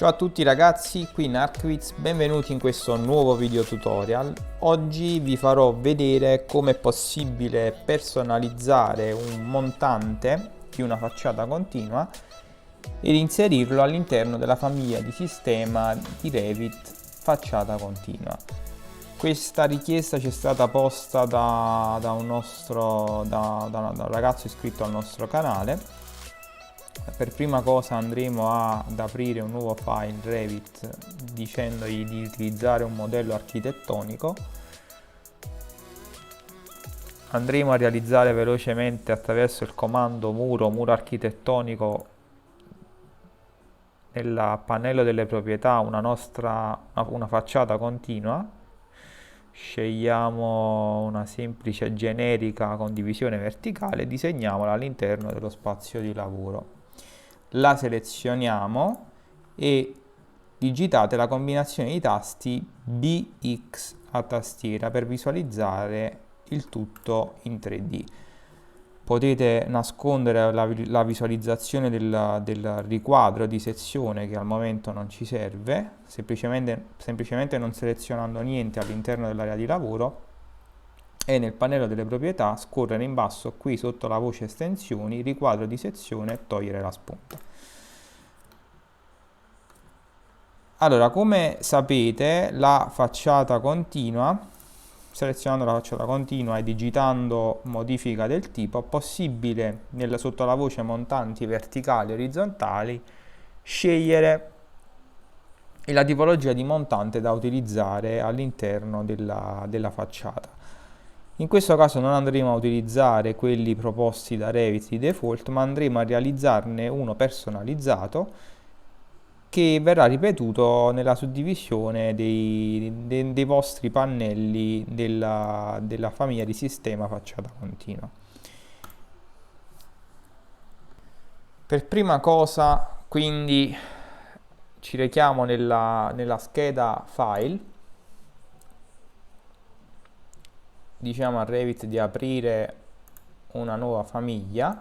Ciao a tutti ragazzi, qui Narkwitz, benvenuti in questo nuovo video tutorial. Oggi vi farò vedere come è possibile personalizzare un montante di una facciata continua ed inserirlo all'interno della famiglia di sistema di Revit facciata continua. Questa richiesta ci è stata posta da un ragazzo iscritto al nostro canale. Per prima cosa andremo ad aprire un nuovo file Revit dicendogli di utilizzare un modello architettonico. Andremo a realizzare velocemente attraverso il comando muro architettonico nel pannello delle proprietà una facciata continua. Scegliamo una semplice generica condivisione verticale e disegniamola all'interno dello spazio di lavoro. La selezioniamo e digitate la combinazione di tasti BX a tastiera per visualizzare il tutto in 3D. Potete nascondere la visualizzazione del riquadro di sezione che al momento non ci serve, semplicemente non selezionando niente all'interno dell'area di lavoro, e nel pannello delle proprietà scorrere in basso qui sotto la voce estensioni, riquadro di sezione e togliere la spunta. Allora, come sapete, la facciata continua, selezionando la facciata continua e digitando modifica del tipo, è possibile sotto la voce montanti verticali e orizzontali scegliere la tipologia di montante da utilizzare all'interno della facciata. In questo caso non andremo a utilizzare quelli proposti da Revit di default, ma andremo a realizzarne uno personalizzato che verrà ripetuto nella suddivisione dei vostri pannelli della famiglia di sistema facciata continua. Per prima cosa, quindi, ci rechiamo nella scheda file. Diciamo a Revit di aprire una nuova famiglia.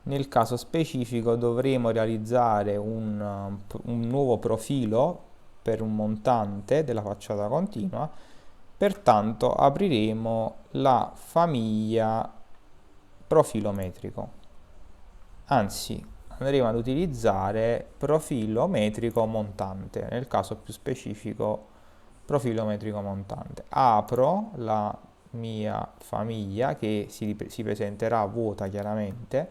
Nel caso specifico dovremo realizzare un nuovo profilo per un montante della facciata continua, pertanto apriremo la famiglia profilo metrico, anzi andremo ad utilizzare profilo metrico montante, nel caso più specifico profilo metrico montante. Apro la mia famiglia che si presenterà vuota chiaramente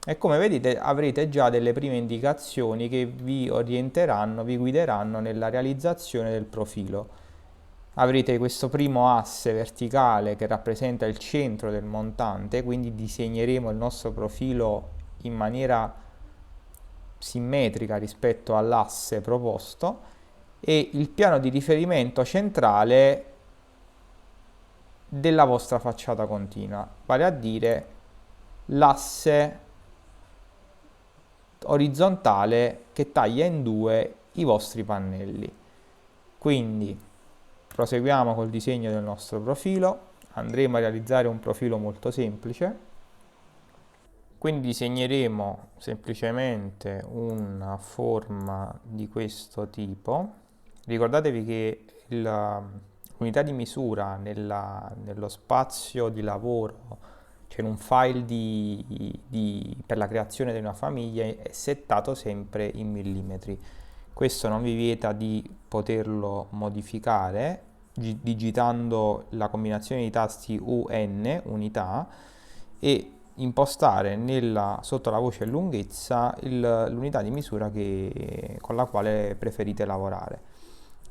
e come vedete avrete già delle prime indicazioni che vi orienteranno, vi guideranno nella realizzazione del profilo. Avrete questo primo asse verticale che rappresenta il centro del montante, quindi disegneremo il nostro profilo in maniera simmetrica rispetto all'asse proposto, e il piano di riferimento centrale della vostra facciata continua, vale a dire l'asse orizzontale che taglia in due i vostri pannelli. Quindi proseguiamo col disegno del nostro profilo. Andremo a realizzare un profilo molto semplice, quindi disegneremo semplicemente una forma di questo tipo. Ricordatevi che l'unità di misura nello spazio di lavoro, cioè in un file per la creazione di una famiglia, è settato sempre in millimetri. Questo non vi vieta di poterlo modificare digitando la combinazione di tasti UN, unità, e impostare sotto la voce lunghezza l'unità di misura con la quale preferite lavorare.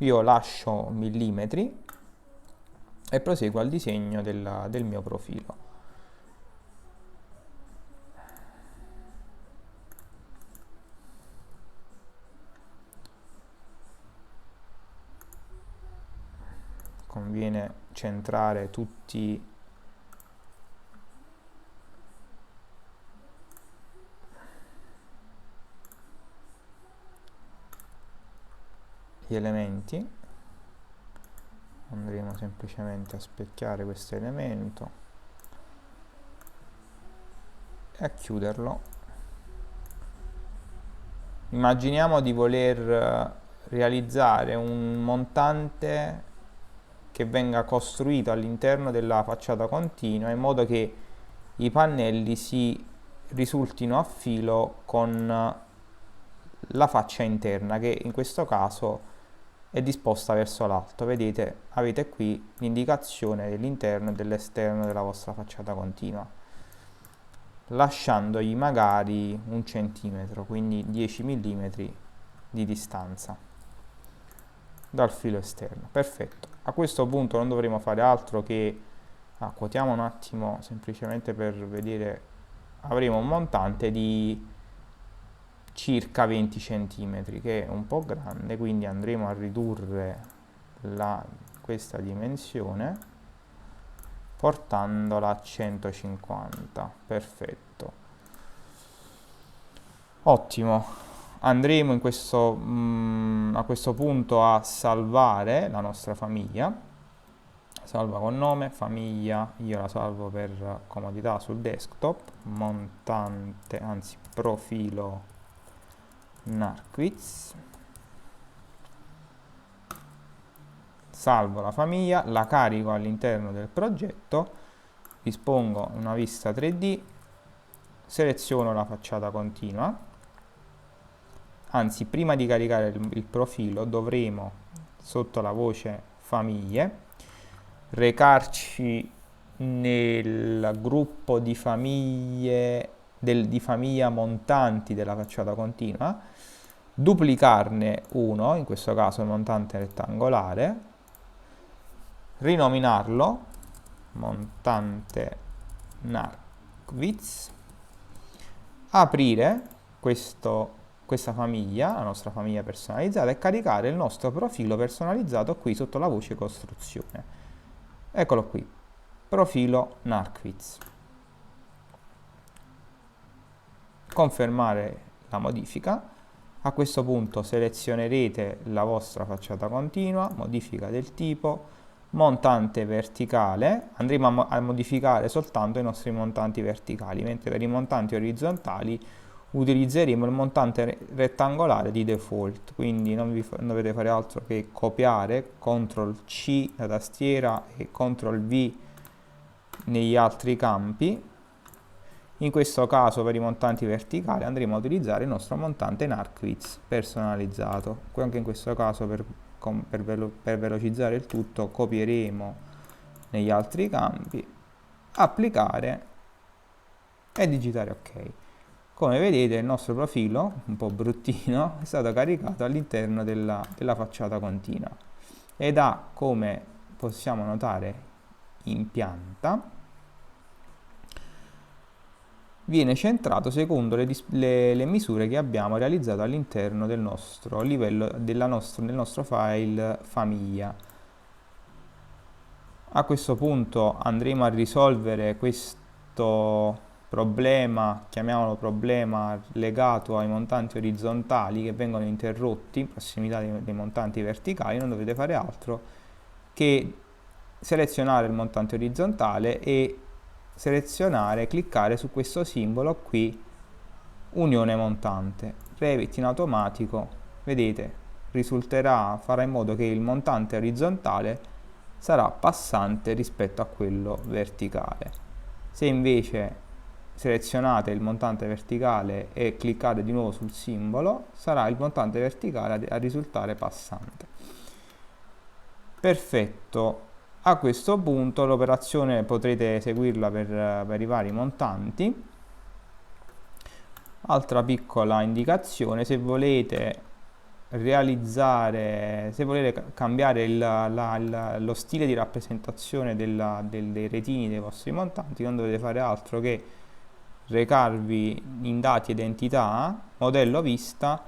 Io lascio millimetri e proseguo al disegno del mio profilo. Conviene centrare tutti gli elementi. Andremo semplicemente a specchiare questo elemento e a chiuderlo Immaginiamo di voler realizzare un montante che venga costruito all'interno della facciata continua in modo che i pannelli si risultino a filo con la faccia interna, che in questo caso è disposta verso l'alto. Vedete, avete qui l'indicazione dell'interno e dell'esterno della vostra facciata continua, lasciandogli magari 1 centimetro, quindi 10 mm di distanza dal filo esterno. Perfetto. A questo punto non dovremo fare altro che quotiamo un attimo semplicemente per vedere. Avremo un montante di circa 20 cm, che è un po' grande, quindi andremo a ridurre questa dimensione portandola a 150. Perfetto, ottimo. Andremo a questo punto a salvare la nostra famiglia. Salva con nome, famiglia, io la salvo per comodità sul desktop, montante, anzi profilo Narquitz. Salvo la famiglia, la carico all'interno del progetto, dispongo una vista 3D, seleziono la facciata continua. Anzi, prima di caricare il profilo dovremo, sotto la voce famiglie, recarci nel gruppo di famiglie di famiglia montanti della facciata continua, duplicarne uno, in questo caso il montante rettangolare, rinominarlo montante Narquitz, aprire questa famiglia, la nostra famiglia personalizzata, e caricare il nostro profilo personalizzato qui sotto la voce costruzione. Eccolo qui, profilo Narquitz. Confermare la modifica. A questo punto selezionerete la vostra facciata continua, modifica del tipo, montante verticale. Andremo a modificare soltanto i nostri montanti verticali, mentre per i montanti orizzontali utilizzeremo il montante rettangolare di default, quindi non dovete fare altro che copiare CTRL C la tastiera e CTRL V negli altri campi. In questo caso per i montanti verticali andremo a utilizzare il nostro montante Narquitz personalizzato. Anche in questo caso per velocizzare il tutto copieremo negli altri campi, applicare e digitare OK. Come vedete il nostro profilo, un po' bruttino, è stato caricato all'interno della facciata continua ed ha, come possiamo notare in pianta, viene centrato secondo le misure che abbiamo realizzato all'interno del nostro livello, del nostro file famiglia. A questo punto andremo a risolvere questo problema, chiamiamolo problema, legato ai montanti orizzontali che vengono interrotti in prossimità dei montanti verticali. Non dovete fare altro che selezionare il montante orizzontale e cliccare su questo simbolo qui, unione montante. Revit in automatico, vedete, farà in modo che il montante orizzontale sarà passante rispetto a quello verticale. Se invece selezionate il montante verticale e cliccate di nuovo sul simbolo, sarà il montante verticale a risultare passante. Perfetto. A questo punto l'operazione potrete eseguirla per i vari montanti. Altra piccola indicazione: se volete cambiare lo stile di rappresentazione dei retini dei vostri montanti, non dovete fare altro che recarvi in dati ed entità, modello vista,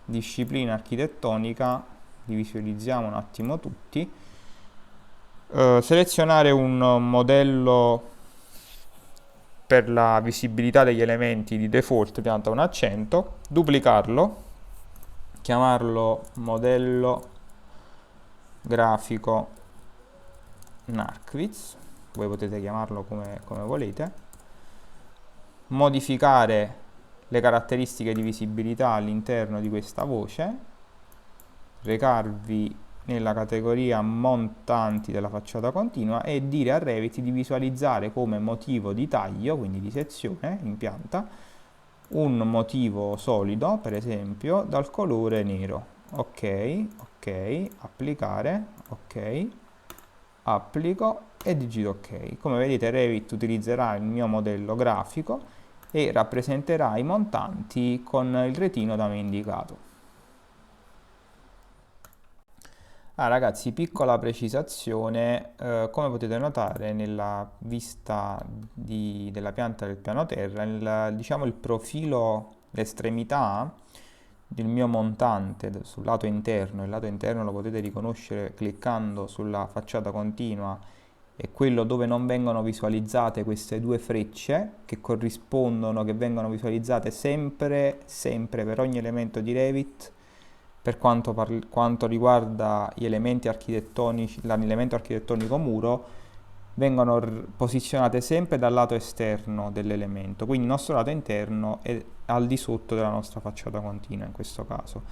disciplina architettonica, li visualizziamo un attimo tutti, selezionare un modello per la visibilità degli elementi di default, pianta un accento, duplicarlo, chiamarlo modello grafico Narquitz, voi potete chiamarlo come volete, modificare le caratteristiche di visibilità all'interno di questa voce, recarvi nella categoria montanti della facciata continua e dire a Revit di visualizzare come motivo di taglio, quindi di sezione in pianta, un motivo solido, per esempio, dal colore nero. Ok, ok, applicare, ok, applico e digito ok. Come vedete Revit utilizzerà il mio modello grafico e rappresenterà i montanti con il retino da me indicato. Ragazzi, piccola precisazione, come potete notare nella vista della pianta del piano terra, diciamo il profilo, l'estremità del mio montante sul lato interno, il lato interno lo potete riconoscere cliccando sulla facciata continua, è quello dove non vengono visualizzate queste due frecce che corrispondono, che vengono visualizzate sempre per ogni elemento di Revit. Per quanto riguarda gli elementi architettonici, l'elemento architettonico muro, vengono posizionate sempre dal lato esterno dell'elemento, quindi il nostro lato interno è al di sotto della nostra facciata continua in questo caso.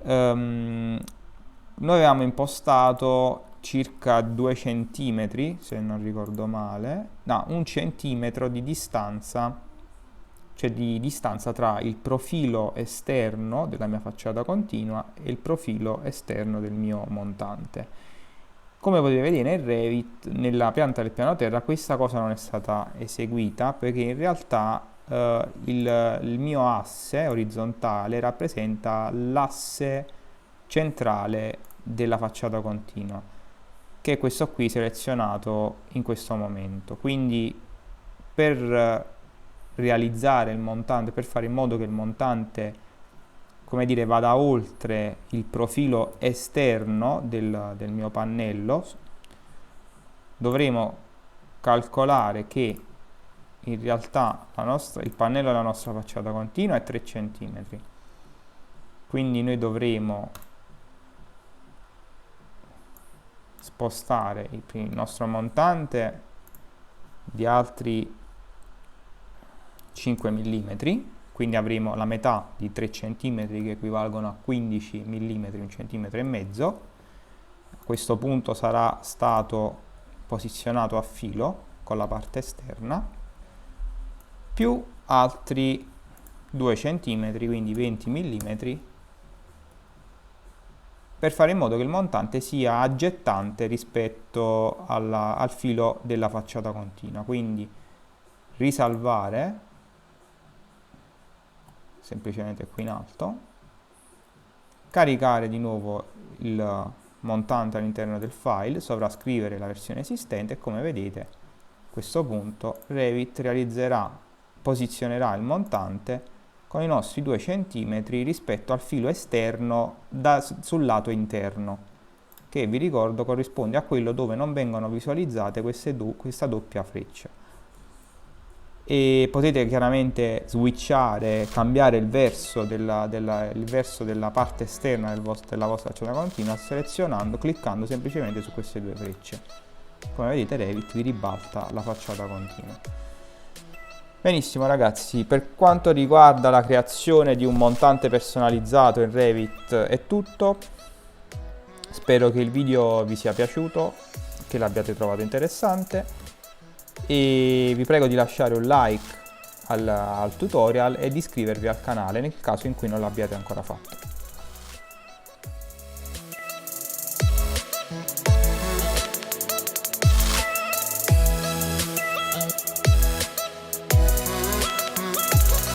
Noi avevamo impostato circa 2 centimetri, se non ricordo male, no, 1 centimetro di distanza, cioè di distanza tra il profilo esterno della mia facciata continua e il profilo esterno del mio montante. Come potete vedere in Revit, nella pianta del piano terra, questa cosa non è stata eseguita perché in realtà il mio asse orizzontale rappresenta l'asse centrale della facciata continua, che è questo qui selezionato in questo momento. Quindi per realizzare il montante, per fare in modo che il montante, come dire, vada oltre il profilo esterno del mio pannello, dovremo calcolare che in realtà il pannello della nostra facciata continua è 3 cm, quindi noi dovremo spostare il nostro montante di altri 5 mm, quindi avremo la metà di 3 cm che equivalgono a 15 mm, 1,5 cm. A questo punto sarà stato posizionato a filo con la parte esterna, più altri 2 cm, quindi 20 mm, per fare in modo che il montante sia aggettante rispetto al filo della facciata continua. Quindi risalvare, semplicemente qui in alto, caricare di nuovo il montante all'interno del file, sovrascrivere la versione esistente e come vedete a questo punto Revit posizionerà il montante con i nostri 2 cm rispetto al filo esterno sul lato interno, che vi ricordo corrisponde a quello dove non vengono visualizzate questa doppia freccia. E potete chiaramente switchare, cambiare il verso della parte esterna della vostra facciata continua cliccando semplicemente su queste due frecce. Come vedete Revit vi ribalta la facciata continua. Benissimo ragazzi, per quanto riguarda la creazione di un montante personalizzato in Revit è tutto. Spero che il video vi sia piaciuto, che l'abbiate trovato interessante. E vi prego di lasciare un like al tutorial e di iscrivervi al canale nel caso in cui non l'abbiate ancora fatto.